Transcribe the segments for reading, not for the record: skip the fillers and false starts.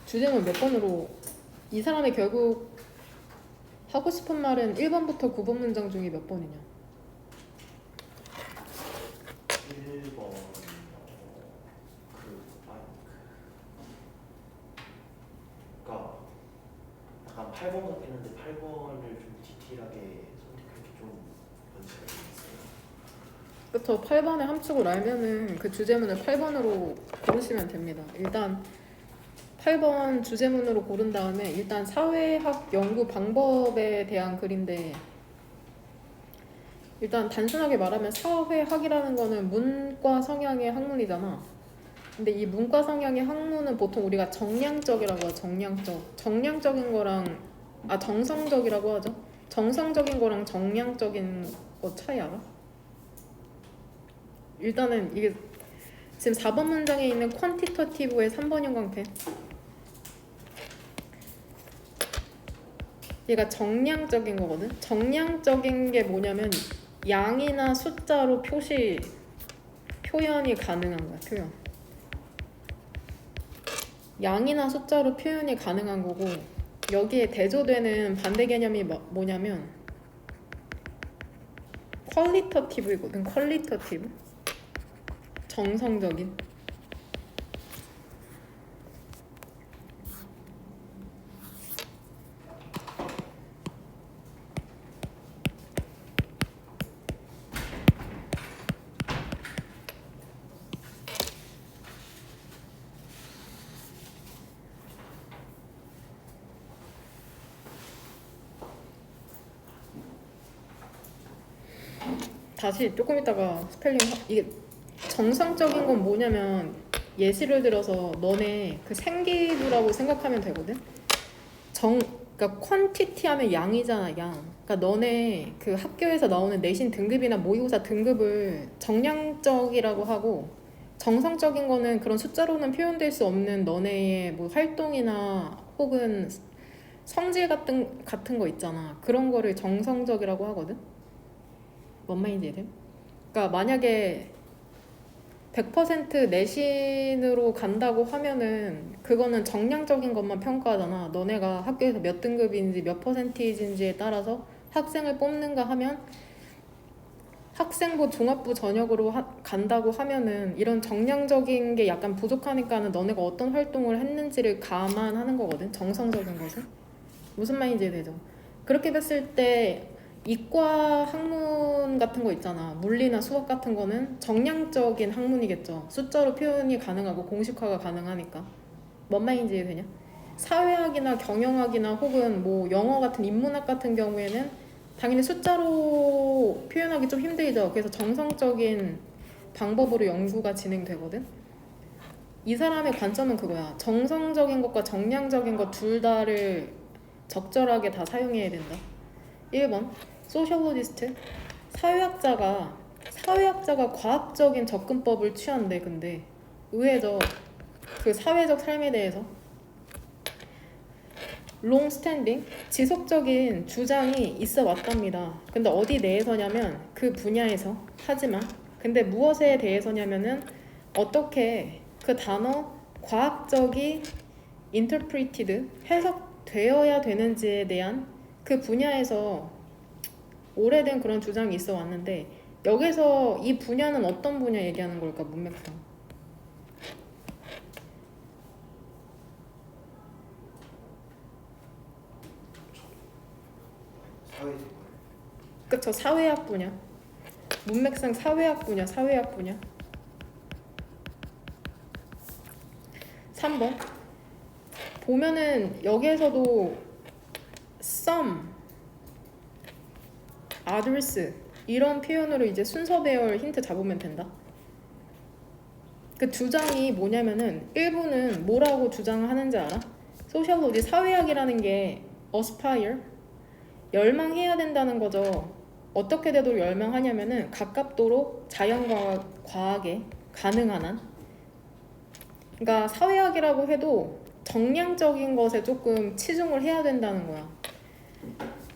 주제문 몇 번으로 이 사람이 결국 하고 싶은 말은 1번부터 9번 문장 중에 몇 번이냐? 1번 그러니까 약간 8번 같긴 한데 8번을 좀 디테일하게 선택할 게 좀 연습이 있어요. 그쵸. 8번에 함축을 알면은 그 주제문을 8번으로 고르시면 됩니다. 일단 8번 주제문으로 고른 다음에 일단 사회학 연구 방법에 대한 글인데, 일단 단순하게 말하면 사회학이라는 거는 문과 성향의 학문이잖아. 근데 이 문과 성향의 학문은 보통 우리가 정량적이라고 하죠. 정량적인 거랑 정성적이라고 하죠. 정성적인 거랑 정량적인 거 차이 알아? 일단은 이게 지금 4번 문장에 있는 퀀티터티브의 3번 형광펜, 얘가 정량적인 거거든. 정량적인 게 뭐냐면 양이나 숫자로 표현이 가능한 거야. 표현. 양이나 숫자로 표현이 가능한 거고, 여기에 대조되는 반대 개념이 뭐냐면 퀄리터티브이거든. 퀄리터티브. 정성적인. 다시 조금 있다가 스펠링 이게 정성적인 건 뭐냐면, 예시를 들어서 너네 그 생기부라고 생각하면 되거든. 그러니까 퀀티티 하면 양이잖아, 양. 그러니까 너네 그 학교에서 나오는 내신 등급이나 모의고사 등급을 정량적이라고 하고, 정성적인 거는 그런 숫자로는 표현될 수 없는 너네의 뭐 활동이나 혹은 성질 같은 거 있잖아. 그런 거를 정성적이라고 하거든. 뭔 말인지 이해돼? 그러니까 만약에 100% 내신으로 간다고 하면은 그거는 정량적인 것만 평가하잖아. 너네가 학교에서 몇 등급인지 몇 퍼센티지인지에 따라서 학생을 뽑는가 하면, 학생부 종합부 전역으로 간다고 하면은 이런 정량적인 게 약간 부족하니까는 너네가 어떤 활동을 했는지를 감안하는 거거든. 정성적인 것은. 무슨 말인지 이해되죠? 그렇게 봤을 때 이과 학문 같은 거 있잖아. 물리나 수학 같은 거는 정량적인 학문이겠죠. 숫자로 표현이 가능하고 공식화가 가능하니까. 뭔 말인지 이해되냐? 사회학이나 경영학이나 혹은 뭐 영어 같은 인문학 같은 경우에는 당연히 숫자로 표현하기 좀 힘들죠. 그래서 정성적인 방법으로 연구가 진행되거든. 이 사람의 관점은 그거야. 정성적인 것과 정량적인 것 둘 다를 적절하게 다 사용해야 된다. 1번 소셜로지스트, 사회학자가 과학적인 접근법을 취한대. 근데 의외죠. 그 사회적 삶에 대해서 롱스탠딩, 지속적인 주장이 있어 왔답니다. 근데 어디 내에서냐면 그 분야에서. 하지만 근데 무엇에 대해서냐면은 어떻게 그 단어 과학적이 interpreted, 해석되어야 되는지에 대한 그 분야에서 오래된 그런 주장이 있어 왔는데, 여기서 이 분야는 어떤 분야 얘기하는 걸까? 문맥상. 사회적 그쵸, 사회학 분야. 문맥상 사회학 분야. 3번 보면은 여기에서도 some, others 이런 표현으로 이제 순서 배열 힌트 잡으면 된다. 그 주장이 뭐냐면은 일부는 뭐라고 주장을 하는지 알아? 소셜로지, 사회학이라는 게 aspire, 열망해야 된다는 거죠. 어떻게 되도록 열망하냐면은 가깝도록 자연과 과학에 가능한 한. 그러니까 사회학이라고 해도 정량적인 것에 조금 치중을 해야 된다는 거야.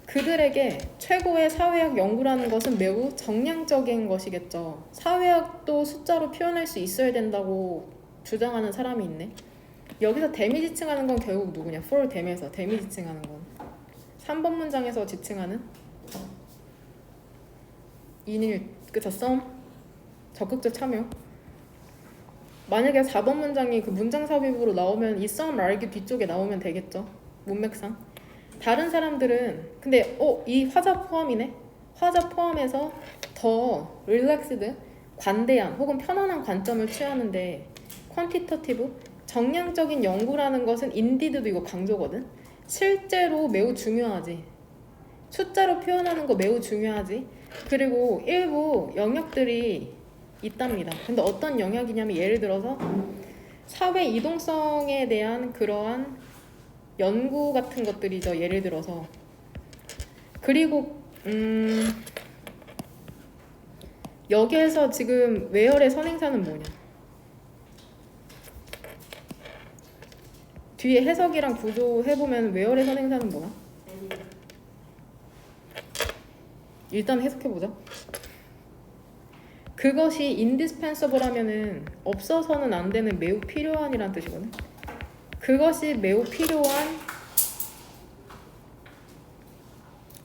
그들에게 최고의 사회학 연구라는 것은 매우 정량적인 것이겠죠. 사회학도 숫자로 표현할 수 있어야 된다고 주장하는 사람이 있네. 여기서 데미 지칭하는 건 결국 누구냐? for them에서 데미 지칭하는 건 3번 문장에서 지칭하는 인일 그쵸? some 적극적 참여. 만약에 4번 문장이 그 문장 삽입으로 나오면 이 some argue 뒤쪽에 나오면 되겠죠. 문맥상. 다른 사람들은 근데 이 화자 포함이네. 화자 포함해서 더 relaxed 관대한 혹은 편안한 관점을 취하는데 quantitative 정량적인 연구라는 것은 indeed도 이거 강조거든. 실제로 매우 중요하지. 숫자로 표현하는 거 매우 중요하지. 그리고 일부 영역들이 있답니다. 근데 어떤 영역이냐면 예를 들어서 사회 이동성에 대한 그러한 연구 같은 것들이죠. 예를 들어서 그리고 여기에서 지금 where의 선행사는 뭐냐? 뒤에 해석이랑 구조 해보면 where의 선행사는 뭐야? 일단 해석해보자. 그것이 indispensable 하면은 없어서는 안 되는 매우 필요한이란 뜻이거든. 그것이 매우 필요한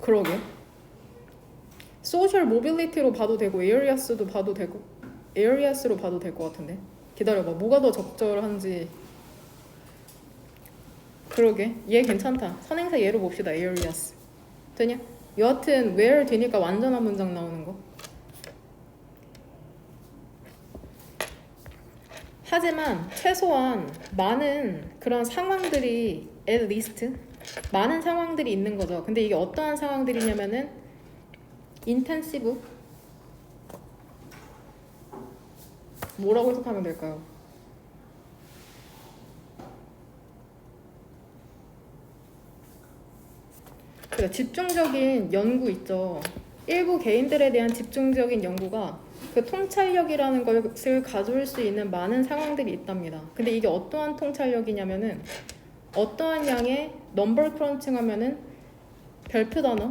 그러게 social mobility로 봐도 되고 areas도 봐도 되고 areas로 봐도 될 것 같은데 기다려봐. 뭐가 더 적절한지. 그러게 얘 괜찮다. 선행사 얘로 봅시다. areas 되냐? 여하튼 where 되니까 완전한 문장 나오는 거. 하지만 최소한 많은 그런 상황들이 at least 많은 상황들이 있는 거죠. 근데 이게 어떠한 상황들이냐면은 intensive 뭐라고 해석하면 될까요? 그래, 집중적인 연구 있죠. 일부 개인들에 대한 집중적인 연구가 그 통찰력이라는 것을 가져올 수 있는 많은 상황들이 있답니다. 근데 이게 어떠한 통찰력이냐면은 어떠한 양의 넘버 크런칭 하면은 별표 단어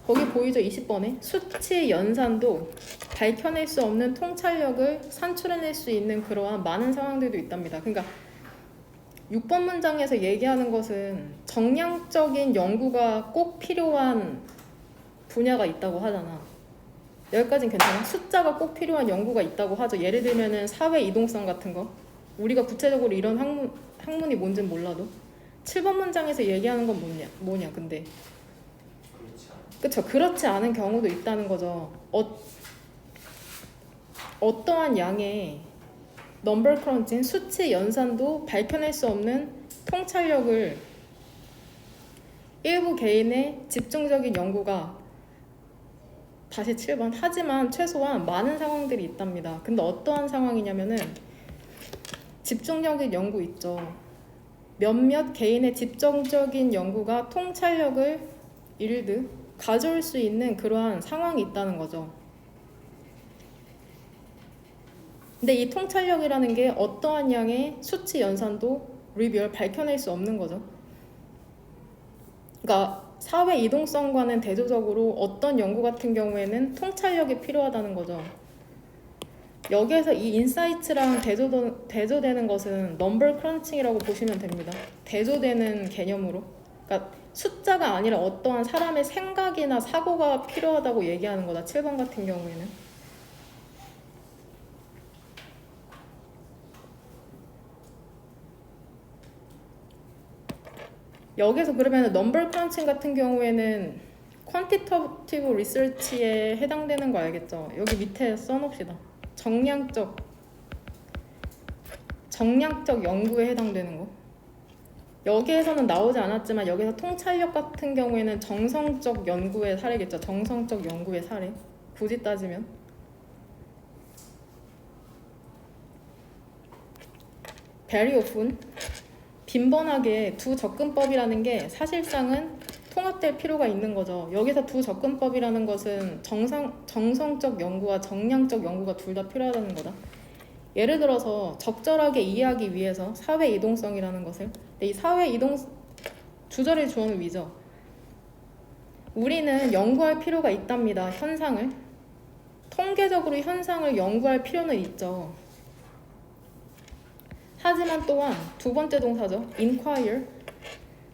거기 보이죠? 20번에 수치 연산도 밝혀낼 수 없는 통찰력을 산출해낼 수 있는 그러한 많은 상황들도 있답니다. 그러니까 6번 문장에서 얘기하는 것은 정량적인 연구가 꼭 필요한 분야가 있다고 하잖아. 여기까지는 괜찮아? 숫자가 꼭 필요한 연구가 있다고 하죠. 예를 들면은 사회 이동성 같은 거. 우리가 구체적으로 이런 학문이 뭔지는 몰라도 7번 문장에서 얘기하는 건 뭐냐 근데 그쵸? 그렇지 않은 경우도 있다는 거죠. 어떠한 양의 넘버 크런칭, 수치 연산도 밝혀낼 수 없는 통찰력을 일부 개인의 집중적인 연구가 다시 7번 하지만 최소한 많은 상황들이 있답니다. 근데 어떠한 상황이냐면은 집중적인 연구 있죠. 몇몇 개인의 집중적인 연구가 통찰력을 일드 가져올 수 있는 그러한 상황이 있다는 거죠. 근데 이 통찰력이라는 게 어떠한 양의 수치 연산도 리뷰얼 밝혀낼 수 없는 거죠. 그러니까 사회 이동성과는 대조적으로 어떤 연구 같은 경우에는 통찰력이 필요하다는 거죠. 여기에서 이 인사이트랑 대조되는 것은 넘버 크런칭이라고 보시면 됩니다. 대조되는 개념으로. 그러니까 숫자가 아니라 어떠한 사람의 생각이나 사고가 필요하다고 얘기하는 거다. 7번 같은 경우에는. 여기서 그러면 넘버 크런칭 같은 경우에는 퀀티터티브 리서치에 해당되는 거 알겠죠? 여기 밑에 써놓읍시다. 정량적 연구에 해당되는 거. 여기에서는 나오지 않았지만 여기서 통찰력 같은 경우에는 정성적 연구의 사례겠죠. 정성적 연구의 사례. 굳이 따지면. very often 빈번하게 두 접근법이라는 게 사실상은 통합될 필요가 있는 거죠. 여기서 두 접근법이라는 것은 정성적 연구와 정량적 연구가 둘 다 필요하다는 거다. 예를 들어서 적절하게 이해하기 위해서 사회 이동성이라는 것을 이 사회 이동 주절의 주어는 위죠. 우리는 연구할 필요가 있답니다. 현상을 통계적으로 현상을 연구할 필요는 있죠. 하지만 또한 두 번째 동사죠. inquire.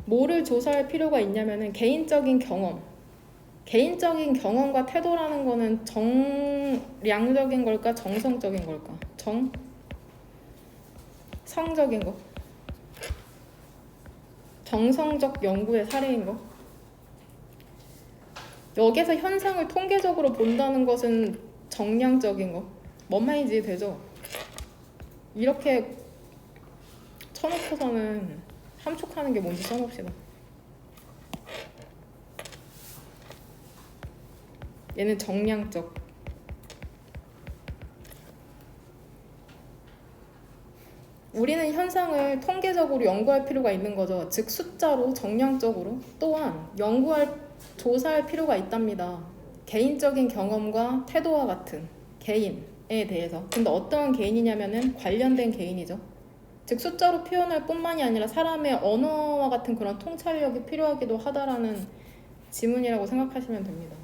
뭐를 조사할 필요가 있냐면은 개인적인 경험과 태도라는 거는 정량적인 걸까 정성적인 걸까? 성적인 거. 정성적 연구의 사례인 거. 여기서 현상을 통계적으로 본다는 것은 정량적인 거. 뭔 말인지 되죠? 이렇게 쳐놓고서는 함축하는 게 뭔지 써봅시다. 얘는 정량적. 우리는 현상을 통계적으로 연구할 필요가 있는 거죠. 즉 숫자로 정량적으로. 또한 조사할 필요가 있답니다. 개인적인 경험과 태도와 같은 개인에 대해서. 근데 어떤 개인이냐면은 관련된 개인이죠. 즉 숫자로 표현할 뿐만이 아니라 사람의 언어와 같은 그런 통찰력이 필요하기도 하다라는 지문이라고 생각하시면 됩니다.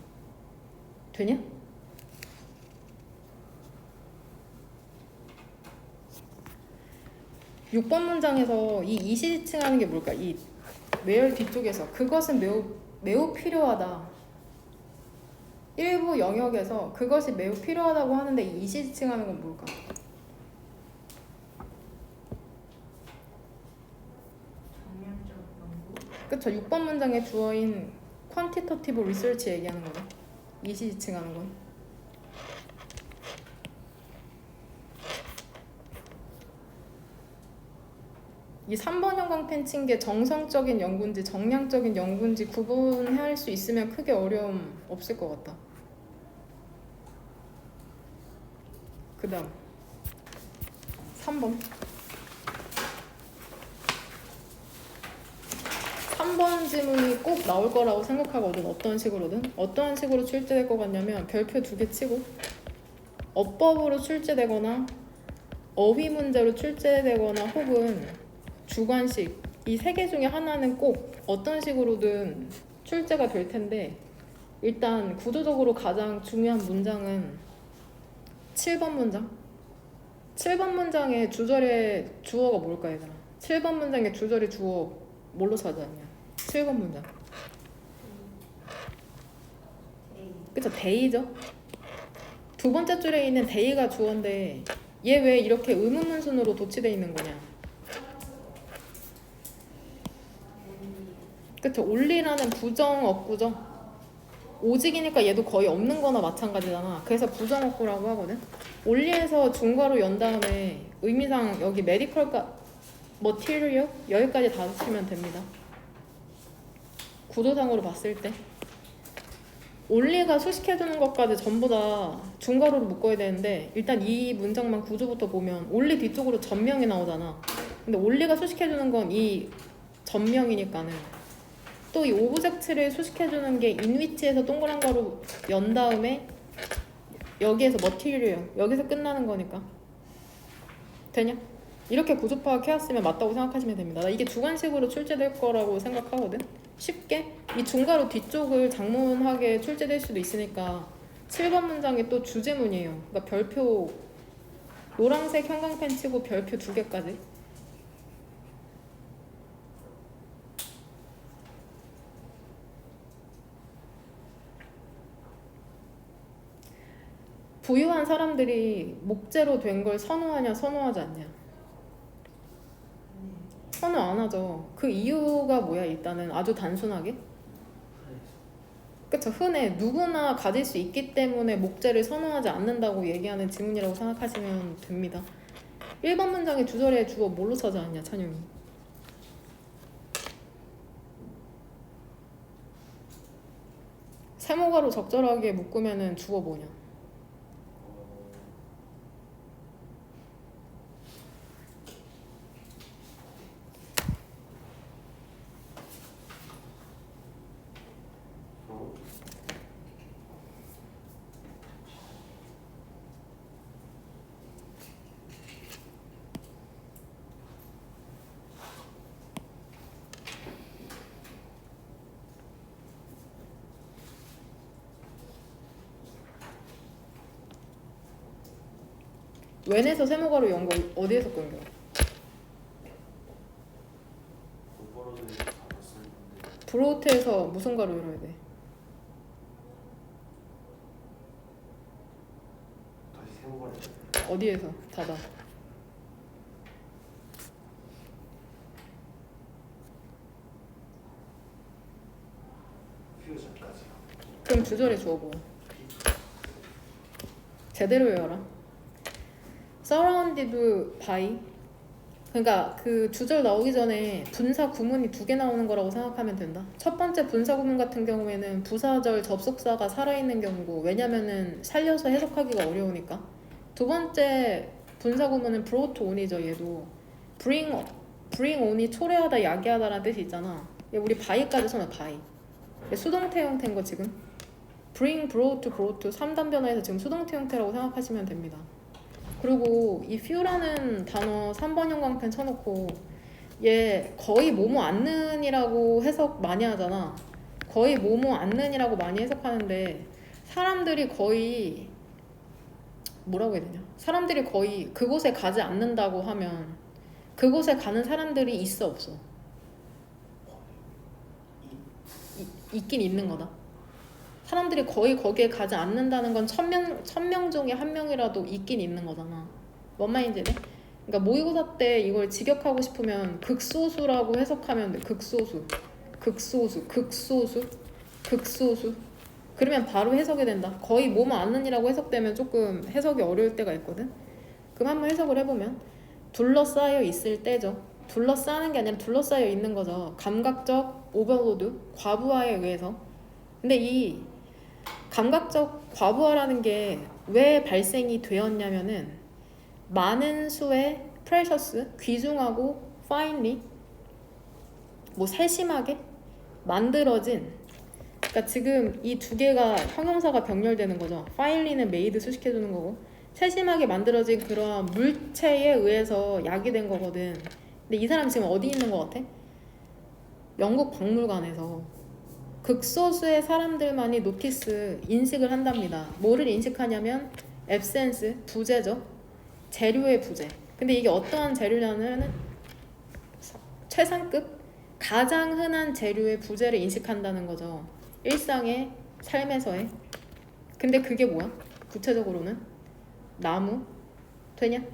되냐? 육 번 문장에서 이 이시지칭하는 게 뭘까? 이 where 뒤쪽에서 그것은 매우 필요하다. 일부 영역에서 그것이 매우 필요하다고 하는데 이 이시지칭하는 건 뭘까? 정량적 연구. 그쵸? 6번 문장의 주어인 quantitative research 얘기하는 거죠. 이시지칭하는 건. 이 3번 형광펜 친 게 정성적인 연구인지 정량적인 연구인지 구분할 수 있으면 크게 어려움 없을 것 같다. 그 다음 3번 3번 지문이 꼭 나올 거라고 생각하거든. 어떤 식으로든. 어떠한 식으로 출제될 것 같냐면 별표 2개 치고 어법으로 출제되거나 어휘 문제로 출제되거나 혹은 주관식 이 세 개 중에 하나는 꼭 어떤 식으로든 출제가 될 텐데 일단 구조적으로 가장 중요한 문장은 7번 문장. 7번 문장의 주절의 주어가 뭘까 얘들아? 7번 문장의 주절의 주어 뭘로 찾아왔냐? 7번 문장. 그쵸? 데이죠? 두 번째 줄에 있는 데이가 주어인데 얘 왜 이렇게 의문문순으로 도치되어 있는 거냐? 그쵸? only라는 부정어구죠. 오직이니까 얘도 거의 없는 거나 마찬가지잖아. 그래서 부정어구라고 하거든. only에서 중괄호 연 다음에 의미상 여기 medical과 material 여기까지 다 쓰시면 됩니다. 구도상으로 봤을 때 only가 수식해주는 것까지 전부 다 중괄호로 묶어야 되는데 일단 이 문장만 구조부터 보면 only 뒤쪽으로 전명이 나오잖아. 근데 only가 수식해주는 건 이 전명이니까는 또 이 오브젝트를 수식해주는 게 인위치에서 동그란 가로 연 다음에 여기에서 material 여기서 끝나는 거니까 되냐? 이렇게 구조 파악해왔으면 맞다고 생각하시면 됩니다. 나 이게 주관식으로 출제될 거라고 생각하거든. 쉽게 이 중괄호 뒤쪽을 장문하게 출제될 수도 있으니까 7번 문장이 또 주제문이에요. 그러니까 별표 노란색 형광펜 치고 별표 2개까지. 부유한 사람들이 목재로 된 걸 선호하냐 선호하지 않냐? 선호 안 하죠. 그 이유가 뭐야? 일단은 아주 단순하게 그쵸? 흔해. 누구나 가질 수 있기 때문에 목재를 선호하지 않는다고 얘기하는 지문이라고 생각하시면 됩니다. 1번 문장의 주절의 주어 뭘로 찾아왔냐? 찬영이 세모가로 적절하게 묶으면은 주어 뭐냐? 웬에서 세모가로 연 거 어디에서 끊겨? 브로드 잡았었는데 브로트에서 무슨 가로 열어야 돼? 다시 세워버려야 돼. 어디에서 닫아? 퓨전까지. 그럼 주절에 주어보. 제대로 외워라. surrounded by. 그러니까 그 주절 나오기 전에 분사 구문이 2개 나오는 거라고 생각하면 된다. 첫 번째 분사 구문 같은 경우에는 부사절 접속사가 살아있는 경우고, 왜냐면은 살려서 해석하기가 어려우니까. 두 번째 분사 구문은 brought on이죠. 얘도 bring on이 초래하다, 야기하다라는 뜻이 있잖아. 얘 우리 by까지 써놔. by. 얘 수동태 형태인 거 지금. bring, brought 3단 변화에서 지금 수동태 형태라고 생각하시면 됩니다. 그리고 이 few라는 단어 3번 형광펜 쳐놓고 얘 거의 뭐뭐 않는이라고 해석 많이 하잖아. 거의 뭐뭐 않는이라고 많이 해석하는데 사람들이 거의 뭐라고 해야 되냐? 사람들이 거의 그곳에 가지 않는다고 하면 그곳에 가는 사람들이 있어 없어? 있긴 있는 거다. 사람들이 거의 거기에 가지 않는다는 건 1000명 중에 1명이라도 있긴 있는 거잖아. 뭔 말인지 네? 그러니까 모의고사 때 이걸 직역하고 싶으면 극소수라고 해석하면 돼. 극소수. 그러면 바로 해석이 된다. 거의 뭐뭐 않는이라고 해석되면 조금 해석이 어려울 때가 있거든. 그럼 한번 해석을 해보면 둘러싸여 있을 때죠. 둘러싸는 게 아니라 둘러싸여 있는 거죠. 감각적 오버로드, 과부하에 의해서. 근데 이 감각적 과부하라는 게 왜 발생이 되었냐면은 많은 수의 precious, 귀중하고 finely, 뭐 세심하게 만들어진, 그러니까 지금 이 두 개가 형용사가 병렬되는 거죠. finely는 made 수식해주는 거고, 세심하게 만들어진 그런 물체에 의해서 야기된 거거든. 근데 이 사람 지금 어디 있는 것 같아? 영국 박물관에서. 극소수의 사람들만이 노티스 인식을 한답니다. 뭐를 인식하냐면 absence, 부재죠. 재료의 부재. 근데 이게 어떠한 재료냐면 최상급, 가장 흔한 재료의 부재를 인식한다는 거죠. 일상의 삶에서의. 근데 그게 뭐야? 구체적으로는 나무 되냐?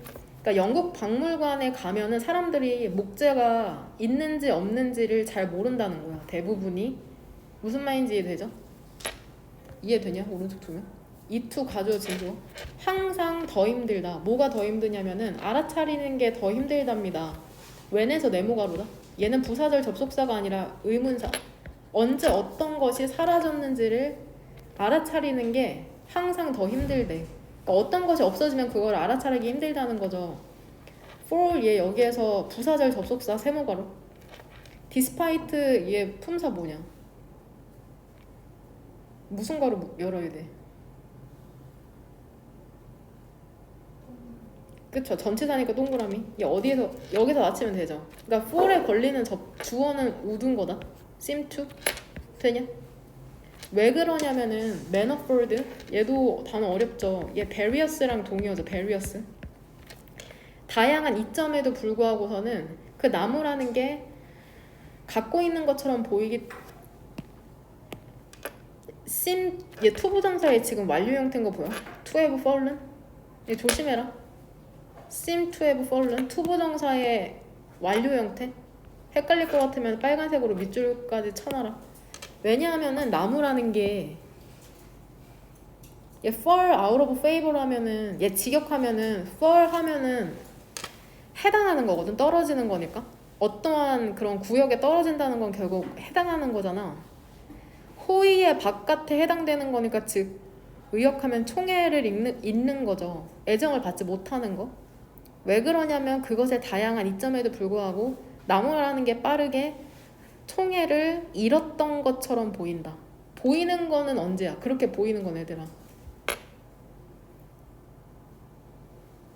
그러니까 영국 박물관에 가면은 사람들이 목재가 있는지 없는지를 잘 모른다는 거야. 대부분이. 무슨 말인지 이해되죠? 이해되냐? 오른쪽 두면 이투 가조 진조. 항상 더 힘들다. 뭐가 더 힘드냐면은 알아차리는 게 더 힘들답니다. 웬에서 네모가로다. 얘는 부사절 접속사가 아니라 의문사. 언제 어떤 것이 사라졌는지를 알아차리는 게 항상 더 힘들대. 그러니까 어떤 것이 없어지면 그걸 알아차리기 힘들다는 거죠. for 얘 여기에서 부사절 접속사 세모가로. despite 얘 품사 뭐냐? 무슨 가로 열어야 돼? 그쵸? 전치사니까 동그라미. 얘 어디에서 여기서 맞추면 되죠. 그러니까 for에 걸리는 주어는 우둔 거다. seem to 되냐? 왜 그러냐면은 manifold 얘도 단어 어렵죠. 얘 various랑 동의어죠. various. 다양한 이점에도 불구하고서는 그 나무라는 게 갖고 있는 것처럼 보이기. seem 얘 투부정사의 지금 완료 형태인 거 보여? to have fallen. 얘 조심해라. seem to have fallen 투부정사의 완료 형태. 헷갈릴 것 같으면 빨간색으로 밑줄까지 쳐놔라. 왜냐하면은 나무라는 게 얘 fall out of favor 하면은 얘 직역하면은 fall 하면은 해당하는 거거든. 떨어지는 거니까. 어떠한 그런 구역에 떨어진다는 건 결국 해당하는 거잖아. 호의의 바깥에 해당되는 거니까 즉 의역하면 총애를 잇는 거죠. 애정을 받지 못하는 거. 왜 그러냐면 그것의 다양한 이점에도 불구하고 나무라는 게 빠르게 총애를 잃었던 것처럼 보인다. 보이는 거는 언제야? 그렇게 보이는 건 얘들아.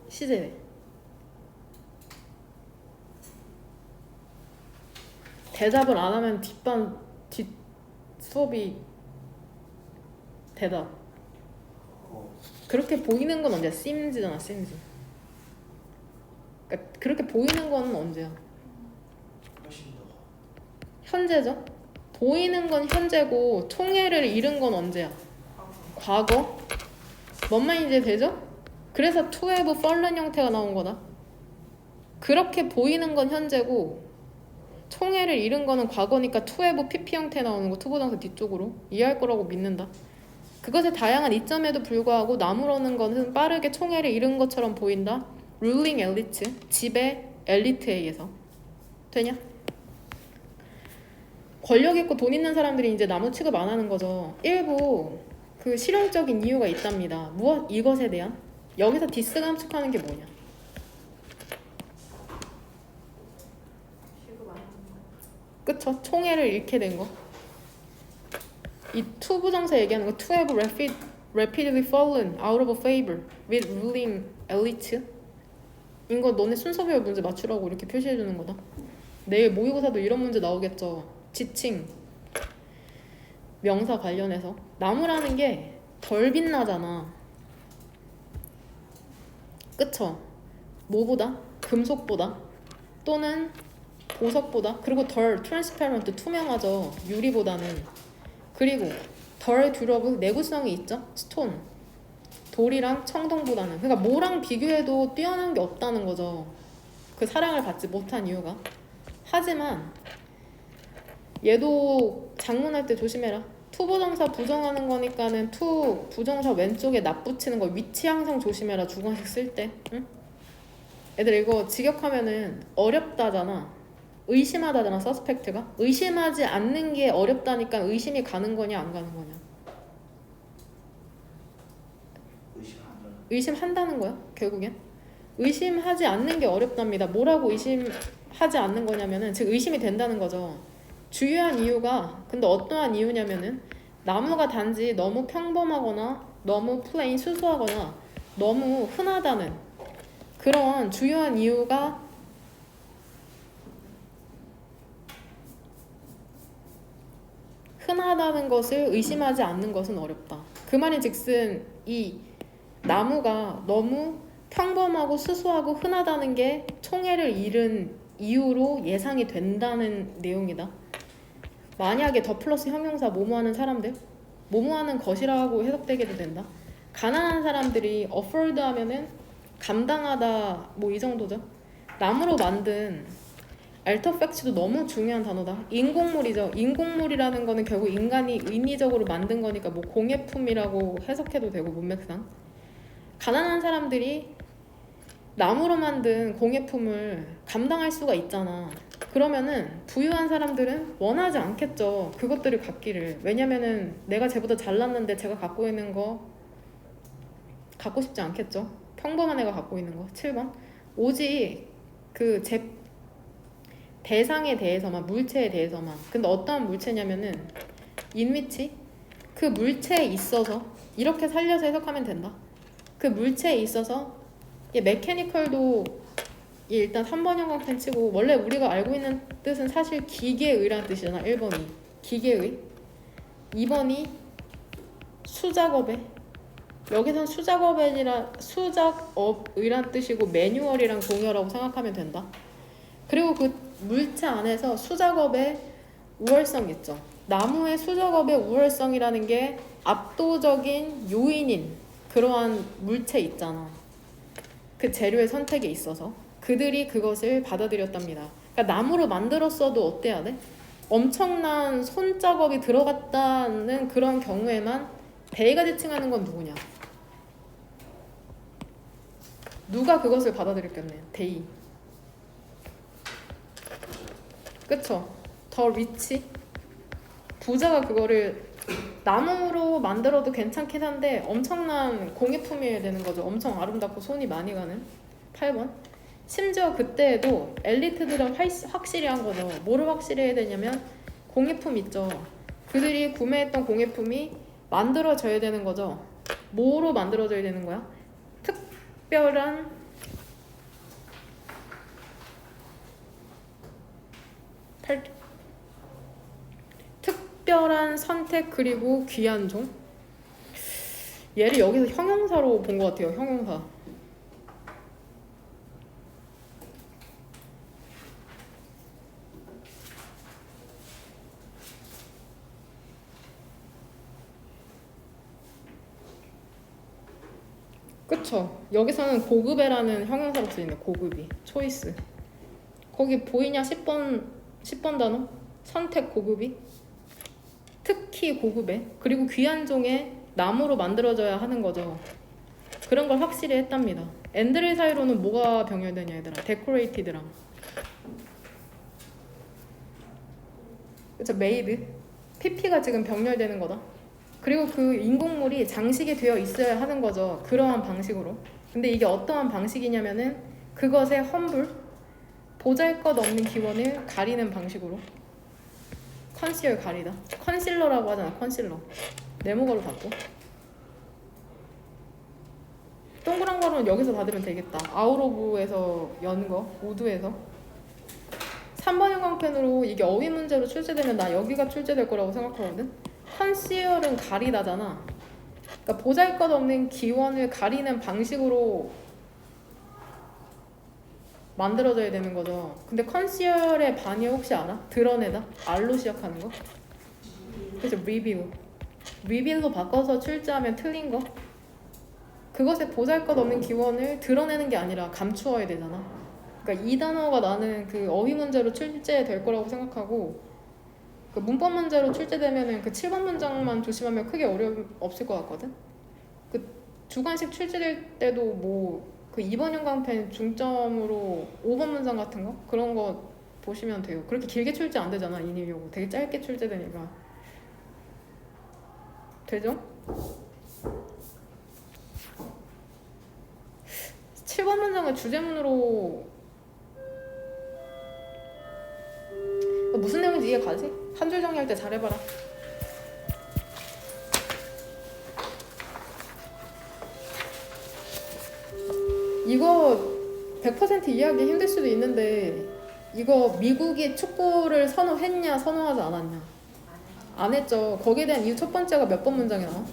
시제. 대답을 안 하면 뒷 수업이 대답. 그렇게 보이는 건 언제야? seems잖아, seems. 그러니까 그렇게 보이는 거는 언제야? 훨씬 더 현재죠. 보이는 건 현재고 총애를 잃은 건 언제야? 과거. 뭔 말인지 되죠? 그래서 to have fallen 형태가 나온 거다. 그렇게 보이는 건 현재고 총애를 잃은 거는 과거니까 to have pp 형태 나오는 거 투부정사 뒤쪽으로 이해할 거라고 믿는다. 그것의 다양한 이점에도 불구하고 나무라는 것은 빠르게 총애를 잃은 것처럼 보인다. ruling elite, 지배 엘리트에 의해서. 되냐? 권력 있고 돈 있는 사람들이 이제 나무 취급 안 하는 거죠. 일부 그 실용적인 이유가 있답니다. 무엇? 이것에 대한. 여기서 디스가 함축하는 게 뭐냐? 취급 안 하는 거. 그쵸? 총애를 잃게 된 거. 이 to 부정사 얘기하는 거 to have rapidly fallen out of favor with ruling elite 이거 너네 순서별 문제 맞추라고 이렇게 표시해 주는 거다. 내일 모의고사도 이런 문제 나오겠죠. 지칭 명사 관련해서 나무라는 게 덜 빛나잖아. 그쵸? 뭐보다? 금속보다 또는 보석보다. 그리고 덜 트랜스페런트 투명하죠. 유리보다는. 그리고 덜 듀러블 내구성이 있죠. 스톤 돌이랑 청동보다는. 그러니까 뭐랑 비교해도 뛰어난 게 없다는 거죠. 그 사랑을 받지 못한 이유가. 하지만 얘도 작문할 때 조심해라. 투 부정사 부정하는 거니까는 투 부정사 왼쪽에 납 붙이는 거 위치 항상 조심해라. 주관식 쓸 때. 응? 애들 이거 직역하면은 어렵다잖아. 의심하다잖아. 서스펙트가. 의심하지 않는 게 어렵다니까 의심이 가는 거냐 안 가는 거냐. 의심한다는 거야 결국엔. 의심하지 않는 게 어렵답니다. 뭐라고 의심하지 않는 거냐면은 즉 의심이 된다는 거죠. 주요한 이유가 근데 어떠한 이유냐면은 나무가 단지 너무 평범하거나 너무 플레인 수수하거나 너무 흔하다는 그런 주요한 이유가 흔하다는 것을 의심하지 않는 것은 어렵다. 그 말인즉슨 이 나무가 너무 평범하고 수수하고 흔하다는 게 총애를 잃은 이유로 예상이 된다는 내용이다. 만약에 더 플러스 형용사 뭐뭐하는 사람들 뭐뭐하는 것이라고 해석되게도 된다. 가난한 사람들이 afford 하면은 감당하다 뭐 이 정도죠. 나무로 만든 artifact도 너무 중요한 단어다. 인공물이죠. 인공물이라는 거는 결국 인간이 인위적으로 만든 거니까 뭐 공예품이라고 해석해도 되고 문맥상. 가난한 사람들이 나무로 만든 공예품을 감당할 수가 있잖아. 그러면은 부유한 사람들은 원하지 않겠죠. 그것들을 갖기를. 왜냐면은 내가 쟤보다 잘났는데 제가 갖고 있는 거 갖고 싶지 않겠죠. 평범한 애가 갖고 있는 거. 7번. 오직 그 대상에 대해서만, 물체에 대해서만. 근데 어떠한 물체냐면은 인위치 그 물체에 있어서 이렇게 살려서 해석하면 된다. 그 물체에 있어서 얘 메케니컬도 얘 일단 3번 형광펜 치고 원래 우리가 알고 있는 뜻은 사실 기계의라는 뜻이잖아. 1번이 기계의 2번이 수작업의 여기선 수작업의란 뜻이고 매뉴얼이랑 동의어라고 생각하면 된다. 그리고 그 물체 안에서 수작업의 우월성 있죠. 나무의 수작업의 우월성이라는 게 압도적인 요인인 그러한 물체 있잖아. 그 재료의 선택에 있어서 그들이 그것을 받아들였답니다. 그러니까 나무로 만들었어도 어때야 돼? 엄청난 손작업이 들어갔다는 그런 경우에만 대의가 지칭하는 건 누구냐? 누가 그것을 받아들였겠네? 대의. 그쵸? 더 리치? 부자가 그거를 나무로 만들어도 괜찮긴 한데 엄청난 공예품이어야 되는 거죠. 엄청 아름답고 손이 많이 가는. 8번. 심지어 그때에도 엘리트들은 확실히 한 거죠. 뭐를 확실히 해야 되냐면 공예품 있죠. 그들이 구매했던 공예품이 만들어져야 되는 거죠. 뭐로 만들어져야 되는 거야? 특별한 선택 그리고 귀한 종. 얘를 여기서 형용사로 본 것 같아요. 형용사. 그쵸. 여기서는 고급에라는 형용사로 쓰이네. 고급이. 초이스. 거기 보이냐? 10번 단어? 선택 고급이. 특히 고급에. 그리고 귀한 종에 나무로 만들어져야 하는 거죠. 그런 걸 확실히 했답니다. 앤드릴 사이로는 뭐가 병렬되냐 얘들아? 데코레이티드랑. 그쵸. 메이드. PP가 지금 병렬되는 거다. 그리고 그 인공물이 장식이 되어 있어야 하는 거죠. 그러한 방식으로. 근데 이게 어떠한 방식이냐면은 그것의 험불, 보잘것없는 기원을 가리는 방식으로. 컨시얼 가리다. 컨실러라고 하잖아. 컨실러. 네모가로 받고. 동그란 거는 여기서 받으면 되겠다. 아웃오브에서 연 거, 우드에서. 3번 형광펜으로 이게 어휘 문제로 출제되면 나 여기가 출제될 거라고 생각하거든. 컨시얼은 가리다잖아. 그러니까 보잘것없는 기원을 가리는 방식으로 만들어져야 되는 거죠. 근데 컨시얼의 반이 혹시 알아? 드러내다? R로 시작하는 거? 그래서 리빌로 바꿔서 출제하면 틀린 거? 그것의 보잘것없는 기원을 드러내는 게 아니라 감추어야 되잖아. 그러니까 이 단어가 나는 그 어휘 문제로 출제될 거라고 생각하고, 그 문법 문제로 출제되면은 그 7번 문장만 조심하면 크게 어려움 없을 것 같거든. 그 주관식 출제될 때도 뭐 그 2번 형광펜 중점으로 5번 문장 같은 거 그런 거 보시면 돼요. 그렇게 길게 출제 안 되잖아. 인입요구 되게 짧게 출제되니까. 되죠? 7번 문장을 주제문으로 무슨 내용인지 이해 가지? 한 줄 정리할 때 잘해봐라. 이거 100% 이해하기 힘들 수도 있는데 이거 미국이 축구를 선호했냐 선호하지 않았냐? 안 했죠. 거기에 대한 이유 첫 번째가 몇 번 문장에 나와?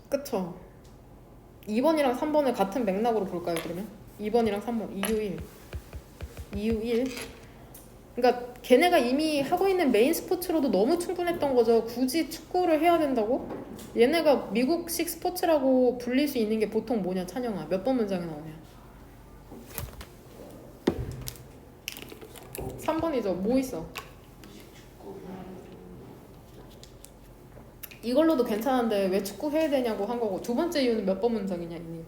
그쵸. 2번이랑 3번을 같은 맥락으로 볼까요 그러면? 2번이랑 3번 이유 1 그러니까 걔네가 이미 하고 있는 메인 스포츠로도 너무 충분했던 거죠. 굳이 축구를 해야 된다고? 얘네가 미국식 스포츠라고 불릴 수 있는 게 보통 뭐냐 찬영아? 몇 번 문장에 나오냐? 3번이죠. 뭐 있어? 이걸로도 괜찮은데 왜 축구 해야 되냐고 한 거고, 두 번째 이유는 몇 번 문장이냐 이니?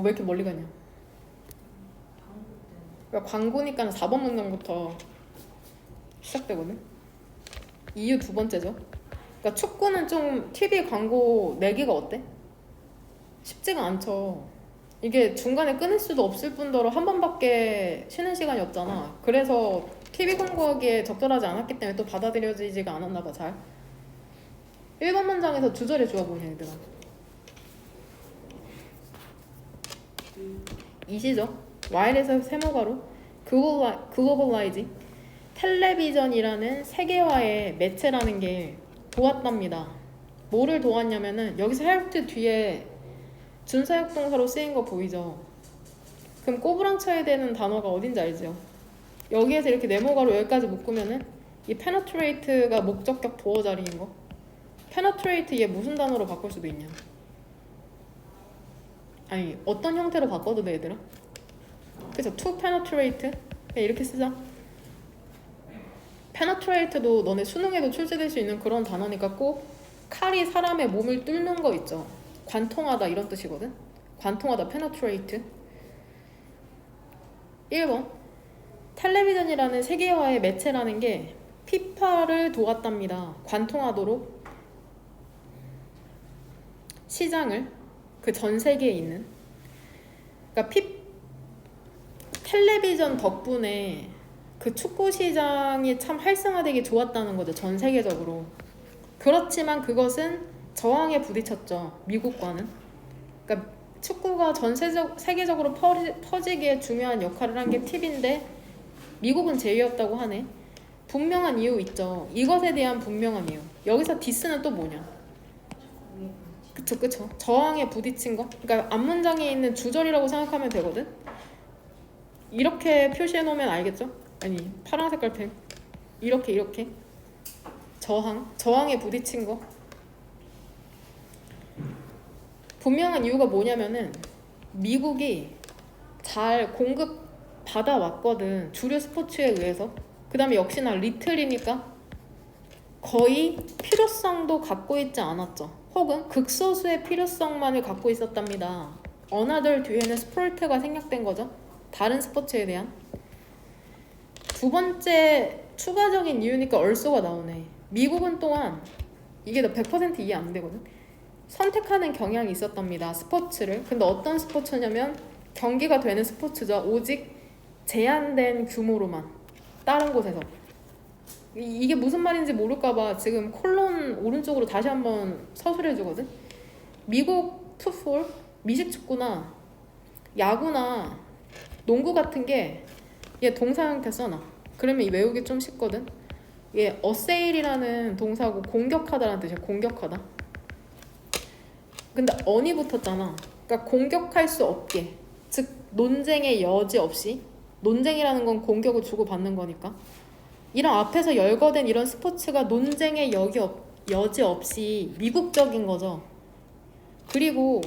왜 이렇게 멀리 가냐? 그러니까 광고니까 4번 문장부터 시작되거든. 이유 두 번째죠. 그러니까 축구는 좀 TV 광고 내기가 어때? 쉽지가 않죠. 이게 중간에 끊을 수도 없을 뿐더러 한 번밖에 쉬는 시간이 없잖아. 그래서 TV 광고하기에 적절하지 않았기 때문에 또 받아들여지지가 않았나 봐 잘. 1번 문장에서 주절에 주어보냐 얘들아. 이시죠. 와일에서 세모가로 글로벌라이징 텔레비전이라는 세계화의 매체라는 게 도왔답니다. 뭐를 도왔냐면은 여기서 헬프 뒤에 준사역동사로 쓰인 거 보이죠? 그럼 꼬부랑쳐야 되는 단어가 어딘지 알죠? 여기에서 이렇게 네모가로 여기까지 묶으면은 이 penetrate가 목적격 보어 자리인 거. penetrate 얘 무슨 단어로 바꿀 수도 있냐? 아니 어떤 형태로 바꿔도 돼 얘들아? 그래서 to penetrate 그냥 이렇게 쓰자. penetrate도 너네 수능에도 출제될 수 있는 그런 단어니까 꼭 칼이 사람의 몸을 뚫는 거 있죠. 관통하다 이런 뜻이거든. 관통하다 penetrate. 1번 텔레비전이라는 세계화의 매체라는 게 피파를 도왔답니다. 관통하도록 시장을 그 전 세계에 있는, 그러니까 텔레비전 덕분에 그 축구 시장이 참 활성화되기 좋았다는 거죠. 전 세계적으로. 그렇지만 그것은 저항에 부딪혔죠. 미국과는. 그러니까 축구가 전 세계적으로 퍼지기에 중요한 역할을 한 게 TV인데 미국은 제의였다고 하네. 분명한 이유 있죠. 이것에 대한 분명한 이유. 여기서 디스는 또 뭐냐? 위에 그쵸 그쵸. 저항에 부딪힌 거. 그러니까 앞문장에 있는 주절이라고 생각하면 되거든. 이렇게 표시해 놓으면 알겠죠? 아니 파란 색깔 펜 이렇게 저항에 부딪힌 거. 분명한 이유가 뭐냐면은 미국이 잘 공급 받아왔거든. 주류 스포츠에 의해서. 그 다음에 역시나 리틀이니까 거의 필요성도 갖고 있지 않았죠. 혹은 극소수의 필요성만을 갖고 있었답니다. 어나들 뒤에는 스포츠가 생략된 거죠. 다른 스포츠에 대한. 두 번째 추가적인 이유니까 얼소가 나오네. 미국은 또한 이게 너 100% 이해 안 되거든. 선택하는 경향이 있었답니다. 스포츠를. 근데 어떤 스포츠냐면 경기가 되는 스포츠죠. 오직 제한된 규모로만. 다른 곳에서. 이게 무슨 말인지 모를까봐 지금 콜론 오른쪽으로 다시 한번 서술해주거든. 미국 풋볼, 미식축구나 야구나 농구 같은 게 얘 동사 형태 써놔. 그러면 이 외우기 좀 쉽거든. 얘 어세일이라는 동사고 공격하다라는 뜻이야. 공격하다. 근데 언이 붙었잖아. 그러니까 공격할 수 없게. 즉 논쟁의 여지 없이. 논쟁이라는 건 공격을 주고받는 거니까. 이런 앞에서 열거된 이런 스포츠가 논쟁의 여지 없이 미국적인 거죠. 그리고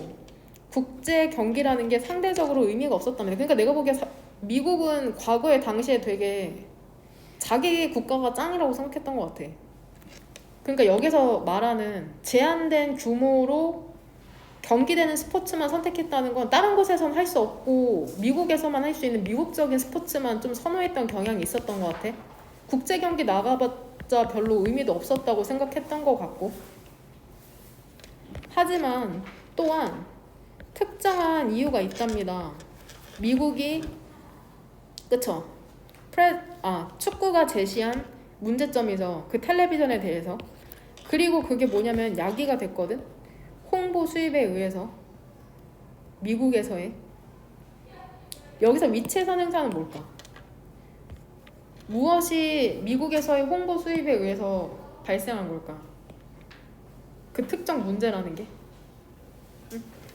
국제 경기라는 게 상대적으로 의미가 없었답니다. 그러니까 내가 보기에 미국은 과거에 당시에 되게 자기 국가가 짱이라고 생각했던 것 같아. 그러니까 여기서 말하는 제한된 규모로 경기되는 스포츠만 선택했다는 건 다른 곳에서는 할 수 없고 미국에서만 할 수 있는 미국적인 스포츠만 좀 선호했던 경향이 있었던 것 같아. 국제 경기 나가봤자 별로 의미도 없었다고 생각했던 것 같고. 하지만 또한 특정한 이유가 있답니다. 미국이 그쵸? 축구가 제시한 문제점이죠. 그 텔레비전에 대해서. 그리고 그게 뭐냐면 야기가 됐거든. 홍보 수입에 의해서. 미국에서의. 여기서 위치의 선행사는 뭘까? 무엇이 미국에서의 홍보 수입에 의해서 발생한 걸까? 그 특정 문제라는 게.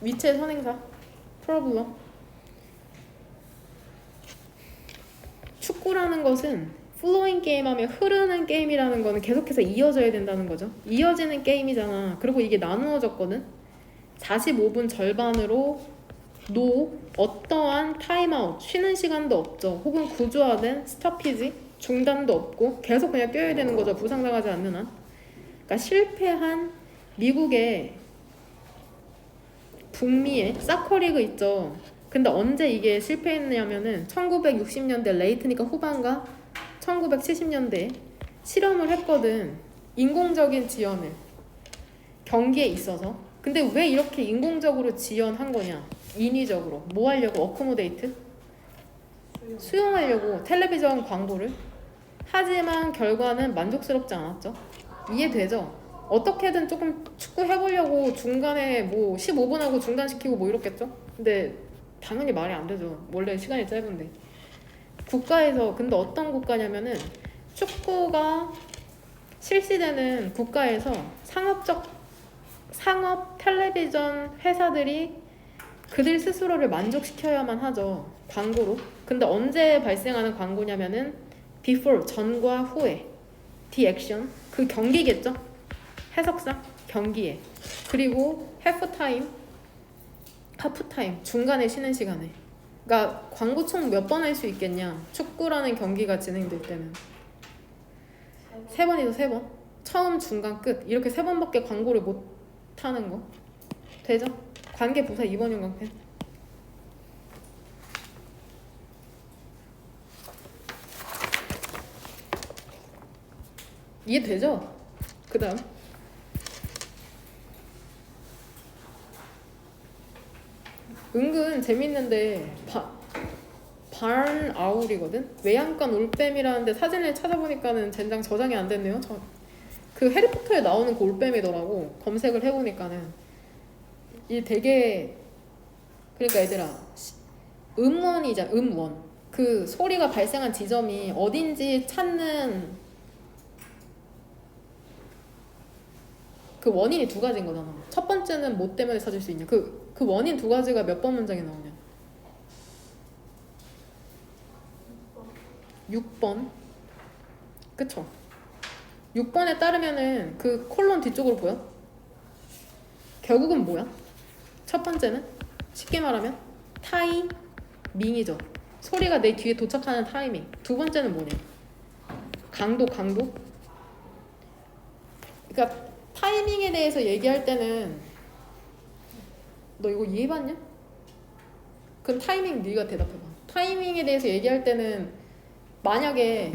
위치의 선행사. 프로블럼. 축구라는 것은 플로잉 게임하면 흐르는 게임이라는 거는 계속해서 이어져야 된다는 거죠. 이어지는 게임이잖아. 그리고 이게 나누어졌거든. 45분 절반으로 어떠한 타임아웃, 쉬는 시간도 없죠. 혹은 구조화된 스토피지, 중단도 없고 계속 그냥 뛰어야 되는 거죠. 부상당하지 않는 한. 그러니까 실패한 미국의 북미의 사커리그 있죠. 근데 언제 이게 실패했냐면은 1960년대 레이트니까 후반과 1970년대에 실험을 했거든. 인공적인 지연을 경기에 있어서. 근데 왜 이렇게 인공적으로 지연한 거냐? 인위적으로. 뭐 하려고? 어코모데이트? 수용하려고 텔레비전 광고를. 하지만 결과는 만족스럽지 않았죠. 이해되죠? 어떻게든 조금 축구 해보려고 중간에 뭐 15분 하고 중단시키고 뭐 이렇겠죠? 근데 당연히 말이 안 되죠. 원래 시간이 짧은데. 국가에서 근데 어떤 국가냐면은 축구가 실시되는 국가에서 상업 텔레비전 회사들이 그들 스스로를 만족시켜야만 하죠. 광고로. 근데 언제 발생하는 광고냐면은 before 전과 후에 the action 그 경기겠죠. 해석상 경기에. 그리고 하프타임 중간에 쉬는 시간에. 그러니까 광고 총 몇 번 할 수 있겠냐? 축구라는 경기가 진행될 때는 3번이죠. 3번. 처음, 중간, 끝 이렇게 3번밖에 광고를 못 하는 거 되죠? 관계 부사 2번 윤곽펜. 이해되죠? 그 다음 은근 재밌는데 barnowl이거든? 외양간 올빼미라는데 사진을 찾아보니까는 젠장 저장이 안 됐네요. 그 해리포터에 나오는 그 올빼미더라고. 검색을 해보니까는 이 되게 그러니까 얘들아 음원 그 소리가 발생한 지점이 어딘지 찾는 그 원인이 두 가지인 거잖아. 첫 번째는 뭐 때문에 찾을 수 있냐. 그 원인 두 가지가 몇 번 문장에 나오냐. 6번. 그쵸? 6번에 따르면은 그 콜론 뒤쪽으로 보여? 결국은 뭐야? 첫 번째는 쉽게 말하면 타이밍이죠. 소리가 내 귀에 도착하는 타이밍. 두 번째는 뭐냐? 강도. 그러니까 타이밍에 대해서 얘기할 때는 너 이거 이해봤냐? 그럼 타이밍 네가 대답해봐. 타이밍에 대해서 얘기할 때는 만약에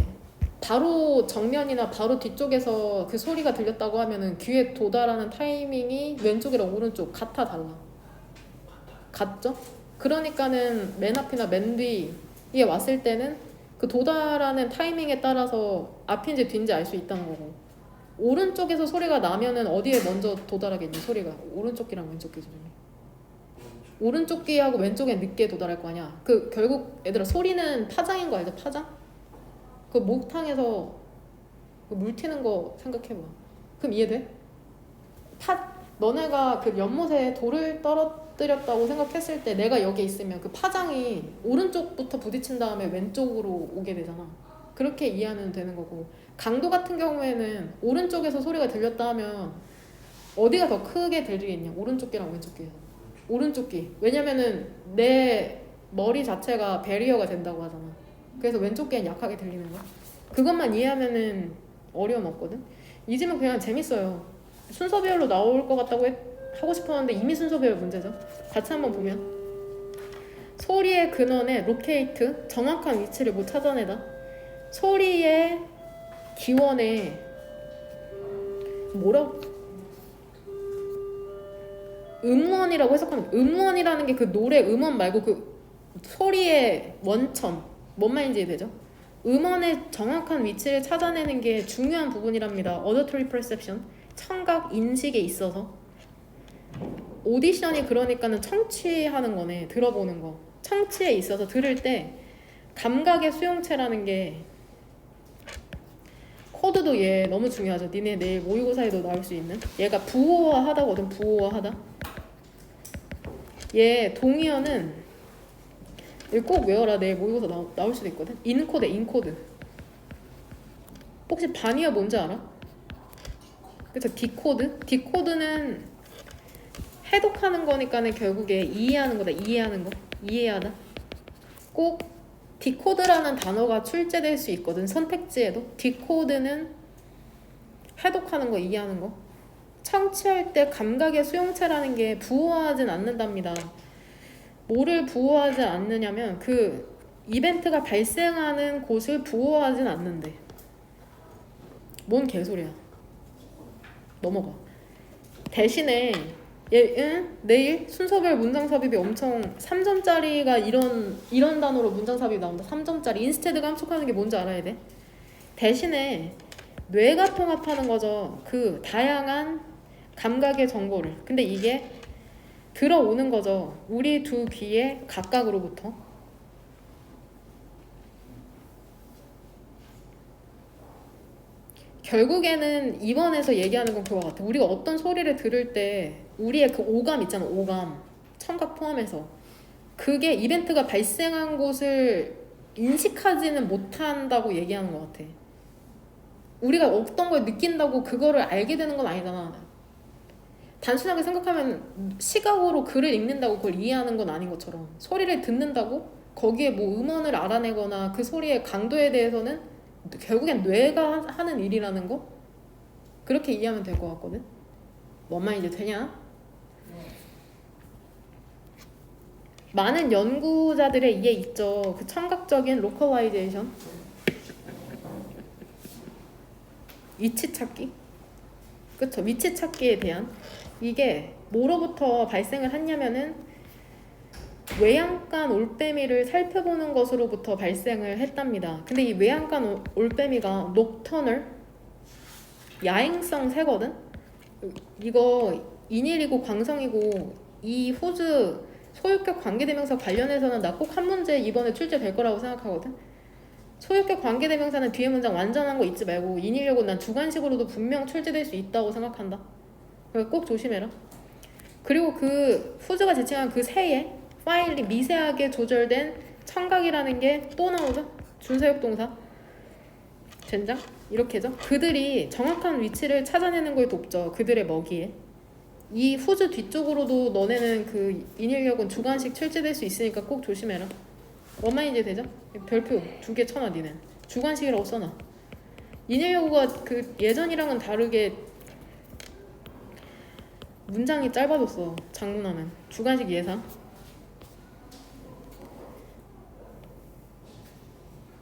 바로 정면이나 바로 뒤쪽에서 그 소리가 들렸다고 하면은 귀에 도달하는 타이밍이 왼쪽이랑 오른쪽 같아 달라? 같죠? 그러니까는 맨 앞이나 맨 뒤에 왔을 때는 그 도달하는 타이밍에 따라서 앞인지 뒤인지 알 수 있다는 거고, 오른쪽에서 소리가 나면은 어디에 먼저 도달하겠니? 소리가 오른쪽 귀랑 왼쪽 귀 중에 오른쪽 귀하고 왼쪽에 늦게 도달할 거 아니야. 그 결국 얘들아 소리는 파장인 거 알죠? 파장? 그 목탕에서 그 물 튀는 거 생각해봐. 그럼 이해돼? 너네가 그 연못에 돌을 떨어뜨렸다고 생각했을 때 내가 여기 있으면 그 파장이 오른쪽부터 부딪힌 다음에 왼쪽으로 오게 되잖아. 그렇게 이해하면 되는 거고, 강도 같은 경우에는 오른쪽에서 소리가 들렸다 하면 어디가 더 크게 들리겠냐? 오른쪽 귀랑 왼쪽 귀에서. 오른쪽 귀. 왜냐면은 내 머리 자체가 베리어가 된다고 하잖아. 그래서 왼쪽 귀는 약하게 들리는 거야. 그것만 이해하면은 어려움 없거든. 이지면 그냥 재밌어요. 순서별로 나올 것 같다고 하고 싶었는데 이미 순서별 문제죠. 같이 한번 보면 소리의 근원에 로케이트, 정확한 위치를 못 찾아내다. 소리의 기원에 뭐라? 음원이라고 해석하면, 음원이라는 게 그 노래 음원 말고 그 소리의 원천, 뭔 말인지 이해되죠? 음원의 정확한 위치를 찾아내는 게 중요한 부분이랍니다. Auditory perception, 청각 인식에 있어서. 오디션이 그러니까는 청취하는 거네. 들어보는 거. 청취에 있어서 들을 때 감각의 수용체라는 게, 코드도 얘 너무 중요하죠. 니네 내일 모의고사에도 나올 수 있는, 얘가 부호화하다거든. 부호화하다. 얘 동의어는 이거 꼭 외워라. 내일 모의고사 나올 수도 있거든. 인코드, 인코드. 혹시 반이어 뭔지 알아? 그쵸? 디코드? 디코드는 해독하는 거니까는 결국에 이해하는 거다. 이해하는 거. 이해하다. 꼭 디코드라는 단어가 출제될 수 있거든. 선택지에도. 디코드는 해독하는 거, 이해하는 거. 청취할 때 감각의 수용체라는 게 부호하진 않는답니다. 뭐를 부호하지 않느냐면 그 이벤트가 발생하는 곳을 부호하진 않는데. 뭔 개소리야. 넘어가. 대신에 내일 순서별 문장 삽입이 엄청 3점짜리가 이런 단어로 문장 삽입이 나온다. 3점짜리. 인스테드 감축하는 게 뭔지 알아야 돼. 대신에 뇌가 통합하는 거죠. 그 다양한 감각의 정보를. 근데 이게 들어오는 거죠. 우리 두 귀의 각각으로부터. 결국에는 이번에서 얘기하는 건 그거 같아. 우리가 어떤 소리를 들을 때 우리의 그 오감 있잖아. 오감. 청각 포함해서. 그게 이벤트가 발생한 곳을 인식하지는 못한다고 얘기하는 것 같아. 우리가 어떤 걸 느낀다고 그거를 알게 되는 건 아니잖아. 단순하게 생각하면 시각으로 글을 읽는다고 그걸 이해하는 건 아닌 것처럼, 소리를 듣는다고 거기에 뭐 음원을 알아내거나 그 소리의 강도에 대해서는 결국엔 뇌가 하는 일이라는 거? 그렇게 이해하면 될 것 같거든. 뭔 말인지 되냐? 많은 연구자들의 이해 있죠. 그 청각적인 로컬라이제이션, 위치 찾기. 그쵸? 위치 찾기에 대한, 이게 뭐로부터 발생을 했냐면은 외양간 올빼미를 살펴보는 것으로부터 발생을 했답니다. 근데 이 외양간 올빼미가 녹터널, 야행성 새거든? 이거 인일이고 광성이고, 이 호주 소유격 관계대명사 관련해서는 나 꼭 한 문제 이번에 출제될 거라고 생각하거든. 소유격 관계대명사는 뒤에 문장 완전한 거 잊지 말고, 인일력은 난 주관식으로도 분명 출제될 수 있다고 생각한다. 그러니까 꼭 조심해라. 그리고 그 후즈가 지칭한 그 새에 파일이 미세하게 조절된 청각이라는 게 또 나오죠. 준사역 동사 젠장 이렇게죠. 그들이 정확한 위치를 찾아내는 걸 돕죠. 그들의 먹이에. 이 후즈 뒤쪽으로도 너네는 그 인일력은 주관식 출제될 수 있으니까 꼭 조심해라. 원만 이제 되죠? 별표 2개 쳐놔 니는. 주관식이라고 써놔. 인일력어가 그 예전이랑은 다르게 문장이 짧아졌어. 장문하면 주관식 예사.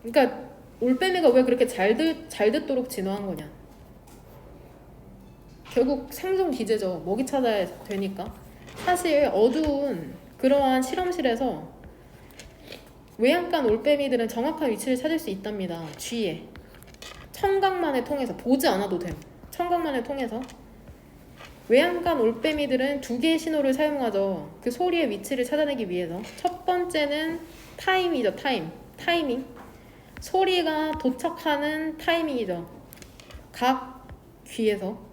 그러니까 올빼미가 왜 그렇게 잘 듣도록 진화한 거냐. 결국 생존 기제죠. 먹이 찾아야 되니까. 사실 어두운 그러한 실험실에서 외양간 올빼미들은 정확한 위치를 찾을 수 있답니다. 쥐에 청각만을 통해서 보지 않아도 돼요. 청각만을 통해서 외양간 올빼미들은 2개의 신호를 사용하죠. 그 소리의 위치를 찾아내기 위해서. 첫 번째는 타임이죠. 타이밍. 소리가 도착하는 타이밍이죠. 각 귀에서.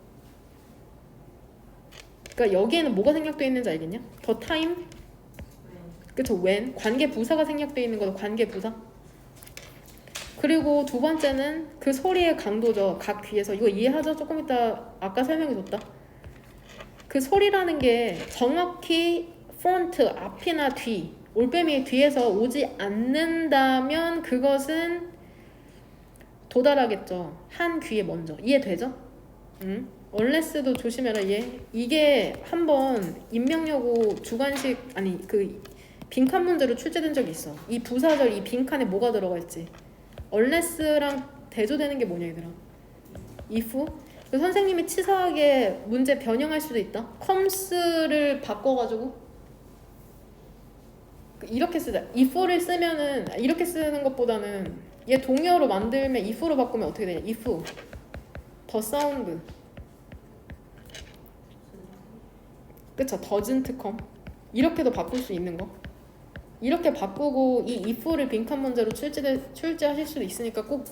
그러니까 여기에는 뭐가 생략되어 있는지 알겠냐? 더 타임? 그쵸. when. 관계 부사가 생략되어 있는 거죠. 관계 부사. 그리고 두 번째는 그 소리의 강도죠. 각 귀에서. 이거 이해하죠? 조금 이따 아까 설명해줬다. 그 소리라는 게 정확히 프론트, 앞이나 뒤, 올빼미의 뒤에서 오지 않는다면 그것은 도달하겠죠. 한 귀에 먼저. 이해되죠? unless도 조심해라. 이게 한번 임명여고 주관식 아니 그 빈칸 문제로 출제된 적이 있어. 이 부사절 이 빈칸에 뭐가 들어가 있지? unless랑 대조되는 게 뭐냐 얘들아? if? 선생님이 치사하게 문제 변형할 수도 있다. comes를 바꿔가지고 이렇게 쓰자. if를 쓰면은 이렇게 쓰는 것보다는 얘 동의어로 만들면 if로 바꾸면 어떻게 되냐? if 더 사운드 그쵸? doesn't come 이렇게도 바꿀 수 있는 거. 이렇게 바꾸고 이 if를 빈칸 문제로 출제하실 수도 있으니까 꼭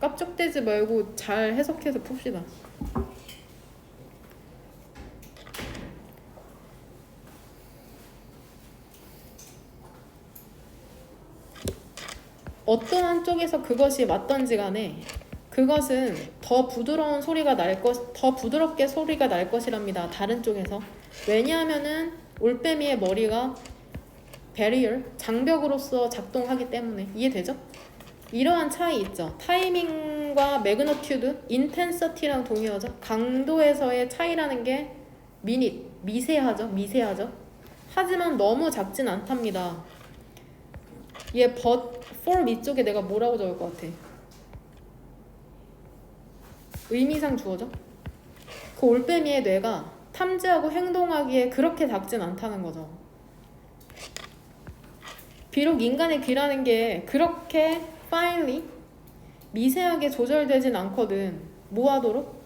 깝죽대지 말고 잘 해석해서 풉시다. 어떠한 쪽에서 그것이 맞던지 간에 그것은 더 부드러운 소리가 더 부드럽게 소리가 날 것이랍니다. 다른 쪽에서. 왜냐하면은 올빼미의 머리가 barrier, 장벽으로서 작동하기 때문에. 이해되죠? 이러한 차이 있죠. 타이밍과 magnitude, intensity랑 동의어죠. 강도에서의 차이라는 게 미세하죠. 하지만 너무 작진 않답니다. 얘 but, for 밑쪽에 내가 뭐라고 적을 것 같아? 의미상 주어져? 그 올빼미의 뇌가 탐지하고 행동하기에 그렇게 작진 않다는 거죠. 비록 인간의 귀라는 게 그렇게 finely 미세하게 조절되진 않거든. 뭐 하도록?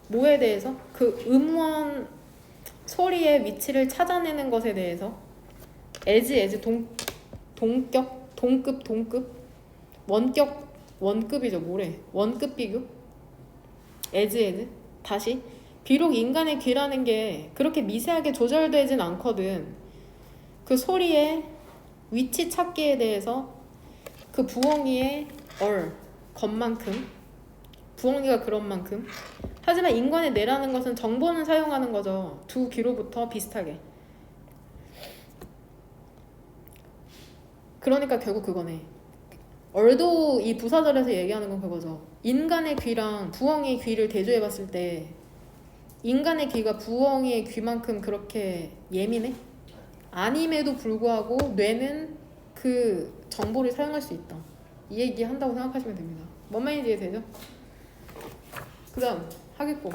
뭐에 대해서? 그 음원 소리의 위치를 찾아내는 것에 대해서. as 동급 원급이죠. 뭐래? 원급 비교? as 다시 비록 인간의 귀라는 게 그렇게 미세하게 조절되진 않거든. 그 소리의 위치 찾기에 대해서 그 부엉이의 것만큼 부엉이가 그런 만큼. 하지만 인간의 뇌라는 것은 정보는 사용하는 거죠. 두 귀로부터 비슷하게. 그러니까 결국 그거네. 얼도 이 부사절에서 얘기하는 건 그거죠. 인간의 귀랑 부엉이의 귀를 대조해 봤을 때 인간의 귀가 부엉이의 귀만큼 그렇게 예민해? 아님에도 불구하고 뇌는 그 정보를 사용할 수 있다. 이 얘기 한다고 생각하시면 됩니다. 뭔 말인지 이해되죠? 그 다음 하객고